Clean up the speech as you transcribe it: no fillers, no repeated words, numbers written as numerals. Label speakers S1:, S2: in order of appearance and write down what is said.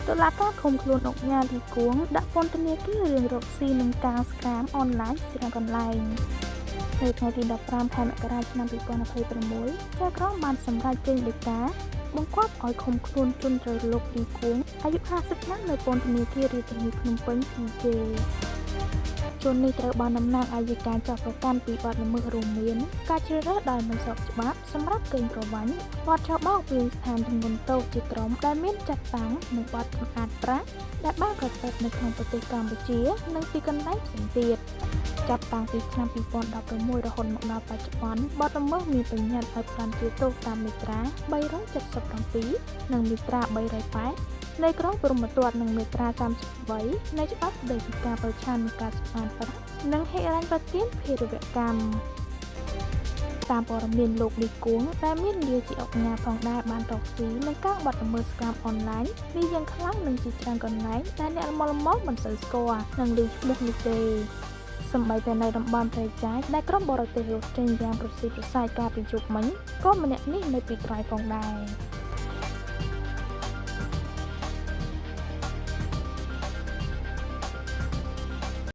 S1: តុលាការឃុំខ្លួនអង្គការលីគួងដាក់ពន្ធនាគាររឿងរកស៊ីនឹងការស្កាមអនឡាញច្រើនកន្លែងនៅថ្ងៃទី15 ខែមករាឆ្នាំ 2026 ចៅក្រមបានសម្រេចចេញដីកាបង្គាប់ឲ្យឃុំខ្លួនជនរលកលីគួងអាយុ50ឆ្នាំនៅពន្ធនាគាររាជធានីភ្នំពេញ PJ ជននេះត្រូវបានតំណាងអាយកាចាប់ប្រកាន់ពីបទល្មើសរួមមានការជ្រើសរើសដោយមិនស្របច្បាប់សម្រាប់កេងប្រវ័ញ្ចបទចោរបោកពីស្ថានទម្ងន់ទោសជាក្រុមដែលមានចាត់តាំងនិងបទបង្អាតប្រាក់ដែលបានប្រព្រឹត្តនៅក្នុងប្រទេសកម្ពុជានិងទីកន្លែងផ្សេងទៀតចាប់តាំងពីឆ្នាំ 2016 រហូតមកដល់បច្ចុប្បន្នបទល្មើសមានបញ្ញត្តិឲ្យផ្តន្ទាទោសតាមមាត្រា 377 និងមាត្រា 380 នៃក្រមព្រហ្មទណ្ឌនិងមាត្រា 33 នៃច្បាប់ស្តីពីការប្រឆាំងនឹងការសម្អាតប្រាក់និងហិរញ្ញប្បទានភេរវកម្មតាមព័ត៌មានលោកលីគួងដែលមានលាជាអង្គការផងដែរបានរកស៊ីនឹងការបទល្មើសស្កាមអនឡាញនេះយ៉ាងខ្លាំងនឹងជាច្រើនកន្លែងដែលអ្នកល្មើសមិនសូវស្គាល់និងឮឈ្មោះនោះទេសម្បីតែនៅតំបន់ព្រៃចាយដែលក្រុមបរទេសរត់ចេញយ៉ាងប្រសិទ្ធប្រសើរការពីជប់មិញក៏ម្នាក់នេះនៅពីក្រោយផងដែរ